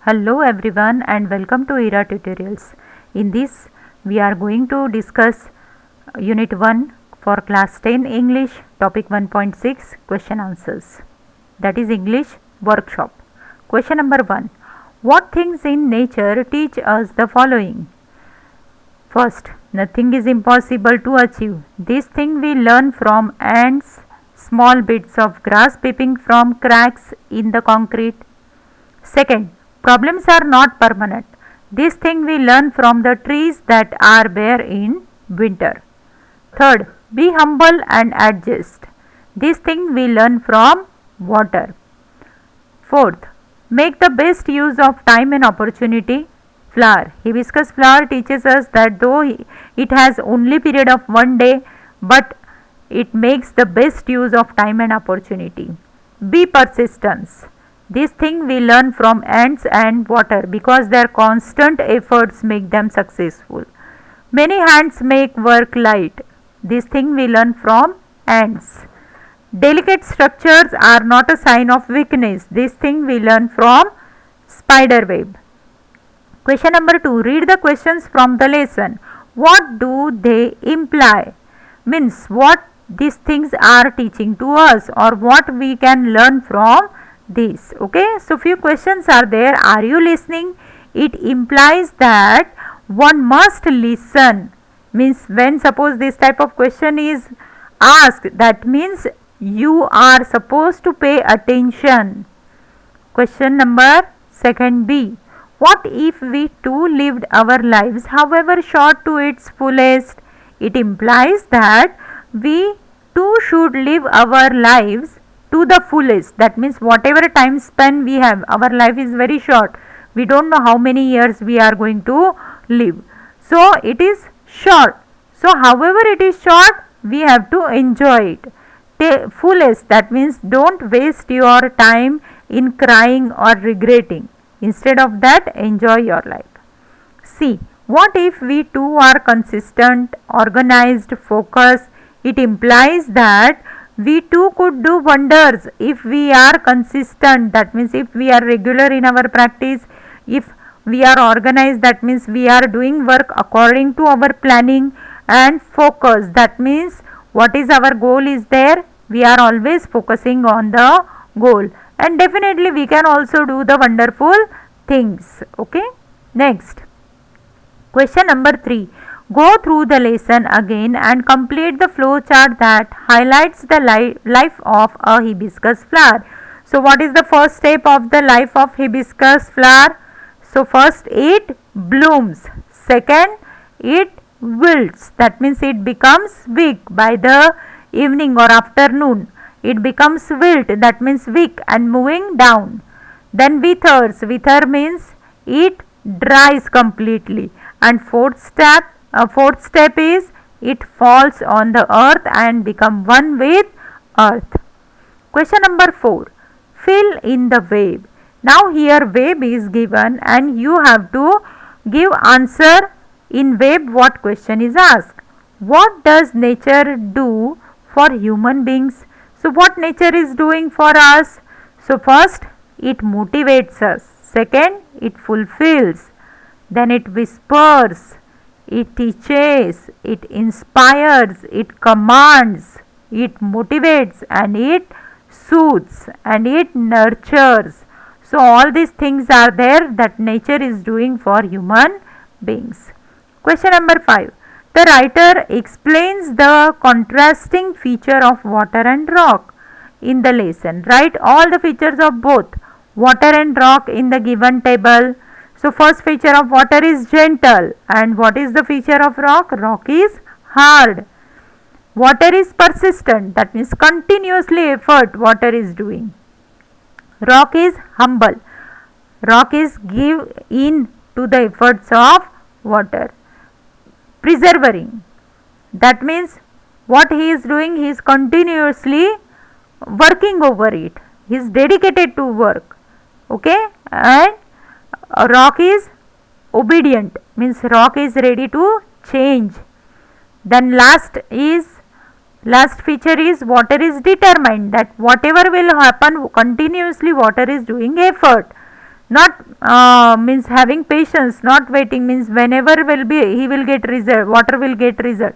Hello everyone and welcome to ERA Tutorials. In this we are going to discuss Unit 1 for Class 10 English Topic 1.6 Question Answers, that is English Workshop. Question number 1. What things in nature teach us the following? First, nothing is impossible to achieve. This thing we learn from ants, small bits of grass peeping from cracks in the concrete. Second, problems are not permanent. This thing we learn from the trees that are bare in winter. Third, be humble and adjust. This thing we learn from water. Fourth, make the best use of time and opportunity. Flower. Hibiscus flower teaches us that though it has only period of one day, but it makes the best use of time and opportunity. Be persistence. This thing we learn from ants and water because their constant efforts make them successful. Many hands make work light. This thing we learn from ants. Delicate structures are not a sign of weakness. This thing we learn from spider web. Question number 2. Read the questions from the lesson. What do they imply? Means what these things are teaching to us or what we can learn from this. Okay, so few questions are there. Are you listening? It implies that one must listen. Means when suppose this type of question is asked, that means you are supposed to pay attention. Question number 2B. What if we too lived our lives, however short, to its fullest? It implies that we too should live our lives to the fullest. That means whatever time span we have, our life is very short. We don't know how many years we are going to live. So it is short. So however it is short, we have to enjoy it. Fullest, that means don't waste your time in crying or regretting. Instead of that, enjoy your life. See, what if we too are consistent, organized, focused? It implies that we too could do wonders if we are consistent. That means if we are regular in our practice, if we are organized, that means we are doing work according to our planning, and focus, that means what is our goal is there, we are always focusing on the goal, and definitely we can also do the wonderful things. Okay, next question number 3. Go through the lesson again and complete the flow chart that highlights the life of a hibiscus flower. So what is the first step of the life of hibiscus flower? So first it blooms, second it wilts, that means it becomes weak by the evening or afternoon. It becomes wilt, that means weak and moving down. Then withers, wither means it dries completely. And fourth step is it falls on the earth and become one with earth. Question number 4. Fill in the web. Now here web is given and you have to give answer in web what question is asked. What does nature do for human beings? So what nature is doing for us? So first it motivates us, second it fulfills, then it whispers, it teaches, it inspires, it commands, it motivates, and it soothes, and it nurtures. So all these things are there that nature is doing for human beings. Question number 5. The writer explains the contrasting feature of water and rock in the lesson. Write all the features of both water and rock in the given table. So first feature of water is gentle, and what is the feature of rock? Rock is hard. Water is persistent, that means continuously effort water is doing. Rock is humble. Rock is give in to the efforts of water. Persevering, that means what he is doing, he is continuously working over it. He is dedicated to work. Okay, and rock is obedient, means rock is ready to change. Then last feature is water is determined, that whatever will happen continuously water is doing effort. not means having patience, not waiting means whenever will be he will get result, water will get result,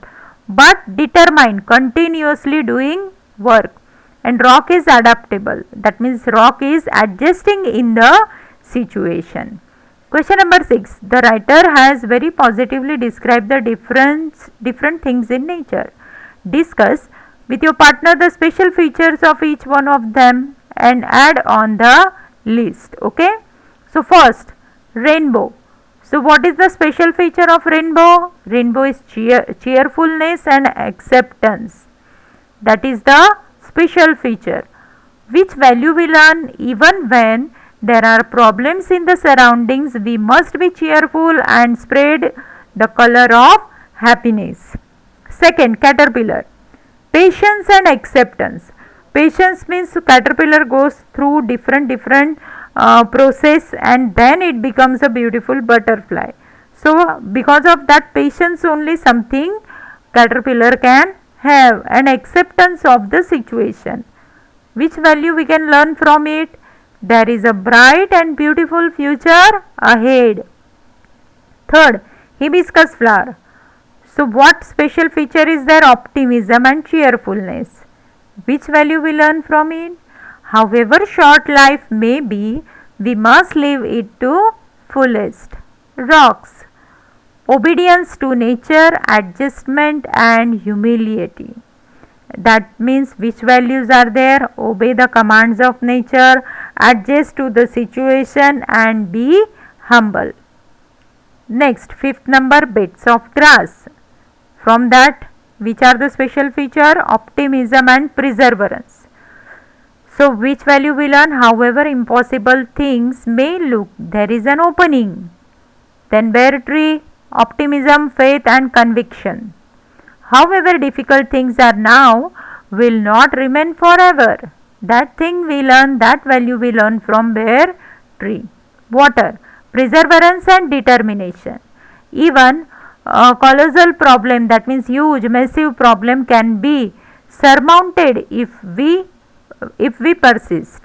but determined, continuously doing work. And rock is adaptable, that means rock is adjusting in the situation. Question number 6. The writer has very positively described the different things in nature. Discuss with your partner the special features of each one of them and add on the list. Okay. So first, rainbow. So what is the special feature of rainbow? Rainbow is cheerfulness and acceptance. That is the special feature. Which value we learn? Even when there are problems in the surroundings, we must be cheerful and spread the color of happiness. Second, caterpillar. Patience and acceptance. Patience means caterpillar goes through different process and then it becomes a beautiful butterfly. So because of that patience only something caterpillar can have, and acceptance of the situation. Which value we can learn from it? There is a bright and beautiful future ahead. Third, hibiscus flower. So what special feature is there? Optimism and cheerfulness. Which value we learn from it? However short life may be, we must live it to fullest. Rocks. Obedience to nature, adjustment and humility. That means which values are there? Obey the commands of nature, adjust to the situation and be humble. Next, fifth number, beds of grass. From that, which are the special feature? Optimism and perseverance. So which value we learn? However impossible things may look, there is an opening. Then bear tree, optimism, faith and conviction. However difficult things are now, will not remain forever. That thing we learn, that value we learn from bear tree. Water, perseverance and determination. Even a colossal problem, that means huge massive problem, can be surmounted if we persist.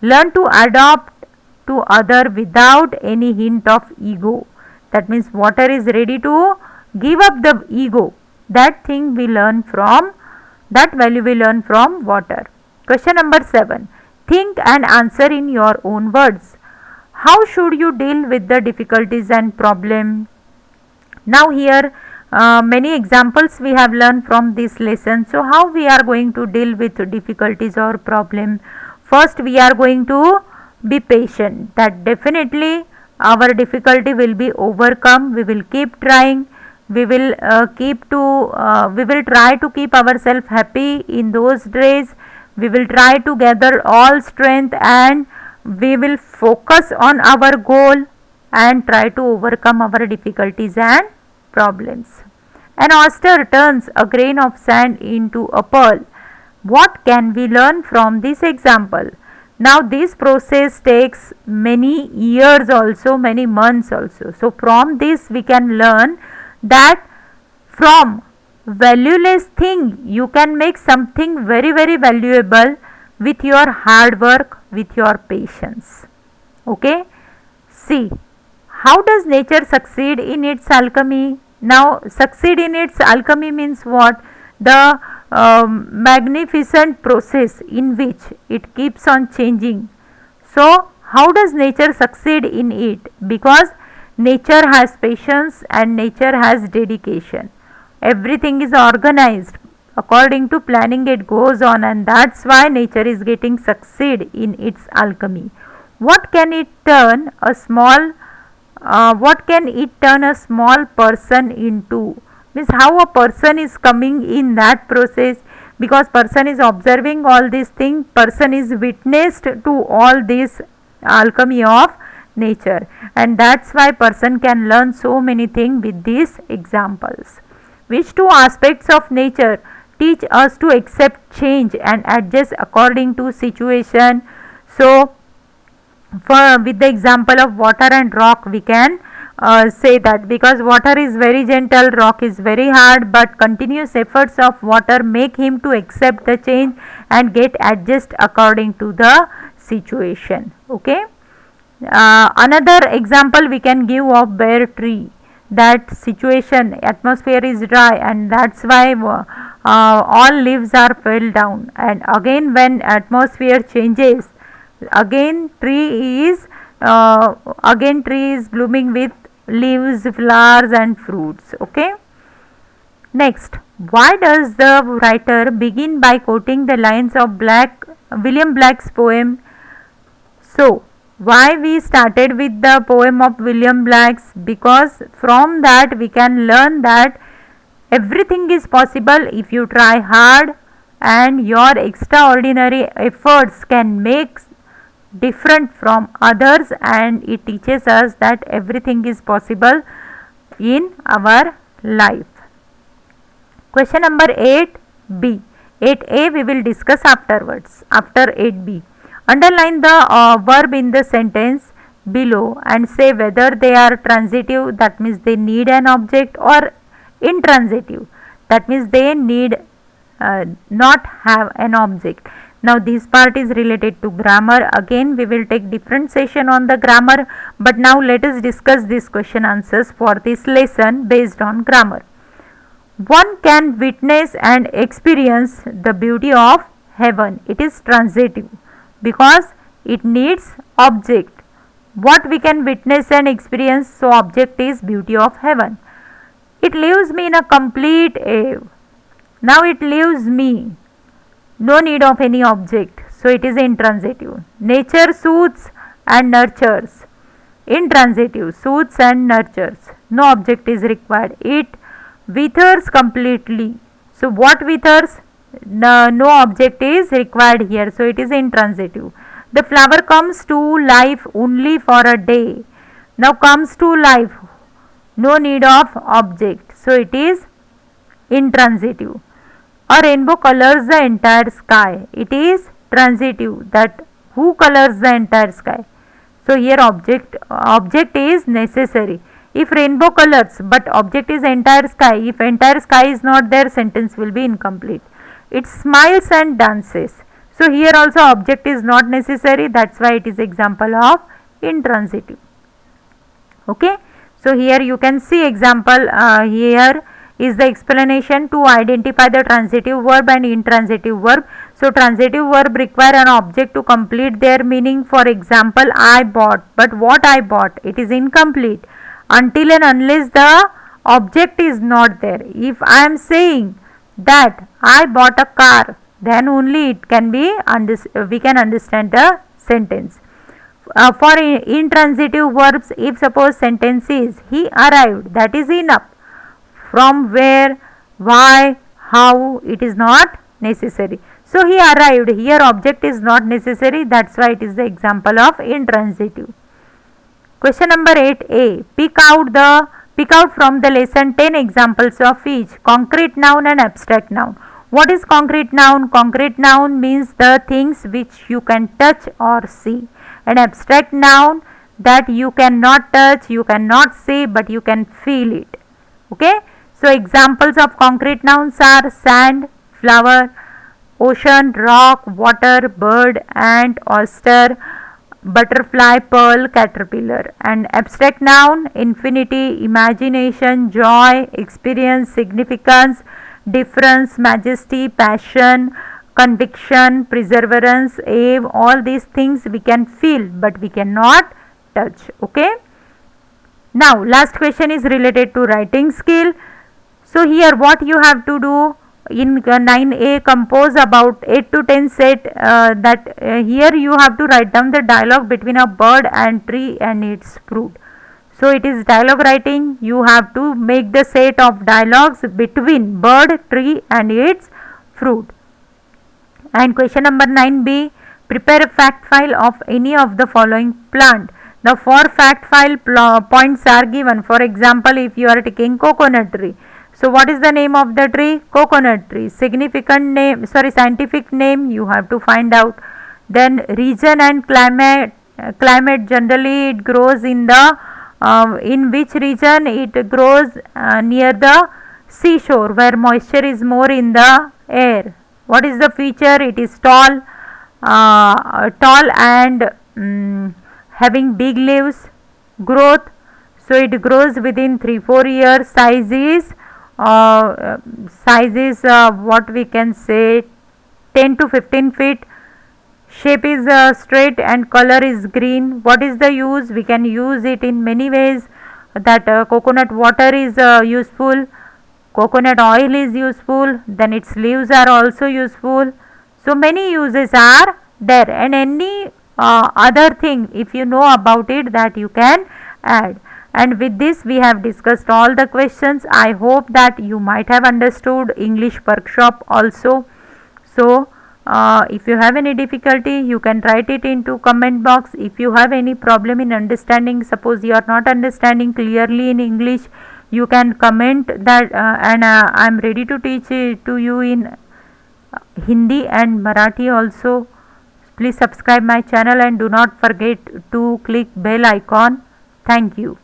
Learn to adapt to other without any hint of ego. That means water is ready to give up the ego. That thing we learn from, that value we learn from water. Question number 7. Think and answer in your own words. How should you deal with the difficulties and problem? Now here many examples we have learned from this lesson. So how we are going to deal with difficulties or problem? First we are going to be patient. That definitely our difficulty will be overcome. We will keep trying. We will try to keep ourselves happy in those days. We will try to gather all strength and we will focus on our goal and try to overcome our difficulties and problems. An oyster turns a grain of sand into a pearl. What can we learn from this example? Now this process takes many years also, many months also. So from this we can learn that from valueless thing you can make something very valuable with your hard work, with your patience. Okay. See, how does nature succeed in its alchemy? Now succeed in its alchemy means what? The magnificent process in which it keeps on changing. So how does nature succeed in it? Because nature has patience and nature has dedication. Everything is organized according to planning, it goes on, and that's why nature is getting succeed in its alchemy. What can it turn a small person into? Means how a person is coming in that process, because person is observing all these things, person is witnessed to all this alchemy of nature, and that's why person can learn so many things with these examples. Which two aspects of nature teach us to accept change and adjust according to situation? So with the example of water and rock we can say that, because water is very gentle, rock is very hard, but continuous efforts of water make him to accept the change and get adjust according to the situation. Okay. Another example we can give of bare tree. That situation, atmosphere is dry, and that's why all leaves are fell down. And again, when atmosphere changes, again tree is blooming with leaves, flowers, and fruits. Okay. Next, why does the writer begin by quoting the lines of William Black's poem? So, why we started with the poem of William Black's? Because from that we can learn that everything is possible if you try hard, and your extraordinary efforts can make different from others, and it teaches us that everything is possible in our life. Question number 8b. 8a we will discuss afterwards, after 8b. Underline the verb in the sentence below and say whether they are transitive, that means they need an object, or intransitive, that means they need not have an object. Now this part is related to grammar. Again we will take different session on the grammar, but now let us discuss these question answers for this lesson based on grammar. One can witness and experience the beauty of heaven. It is transitive because it needs object. What we can witness and experience, so object is beauty of heaven. It leaves me in a complete awe. Now it leaves me, no need of any object, so it is intransitive. Nature soothes and nurtures. Intransitive, soothes and nurtures, no object is required. It withers completely. So what withers? No object is required here, so it is intransitive. The flower comes to life only for a day. Now comes to life, no need of object, so it is intransitive. A rainbow colors the entire sky. It is transitive, that who colors the entire sky. So here object is necessary. If rainbow colors but object is entire sky, if entire sky is not there, sentence will be incomplete. It smiles and dances. So here also object is not necessary, that's why it is example of intransitive. Okay. So here you can see example, here is the explanation to identify the transitive verb and intransitive verb. So transitive verb require an object to complete their meaning. For example, I bought, but what I bought, it is incomplete until and unless the object is not there. If I am saying that I bought a car, then only it can be we can understand the sentence. For intransitive verbs, if suppose sentence is he arrived, that is enough. From where, why, how, it is not necessary. So he arrived, here object is not necessary, that's why it is the example of intransitive. Question number 8a. Pick out from the lesson 10 examples of each concrete noun and abstract noun. What is concrete noun? Concrete noun means the things which you can touch or see. An abstract noun that you cannot touch, you cannot see, but you can feel it. Okay. So examples of concrete nouns are sand, flower, ocean, rock, water, bird, ant, oyster, butterfly, pearl, caterpillar. And abstract noun, infinity, imagination, joy, experience, significance, difference, majesty, passion, conviction, perseverance, awe, all these things we can feel but we cannot touch. Okay. Now last question is related to writing skill. So here what you have to do in 9a, compose about 8 to 10 set here you have to write down the dialogue between a bird and tree and its fruit. So it is dialogue writing. You have to make the set of dialogues between bird, tree and its fruit. And question number 9b, prepare a fact file of any of the following plant. The 4 fact file points are given. For example, if you are taking coconut tree, so what is the name of the tree? Coconut tree. Significant name, scientific name you have to find out. Then region and climate. Climate generally it grows in the in which region? It grows near the seashore where moisture is more in the air. What is the feature? It is tall and having big leaves. Growth, so it grows within 3-4 years. Size is what we can say 10 to 15 feet. Shape is straight and color is green. What is the use? We can use it in many ways. That coconut water is useful, coconut oil is useful, then its leaves are also useful. So many uses are there, and any other thing if you know about it that you can add. And with this we have discussed all the questions. I hope that you might have understood English workshop also. So if you have any difficulty, you can write it into comment box. If you have any problem in understanding, suppose you are not understanding clearly in English, you can comment that, and I am ready to teach it to you in Hindi and Marathi also. Please subscribe my channel and do not forget to click bell icon. Thank you.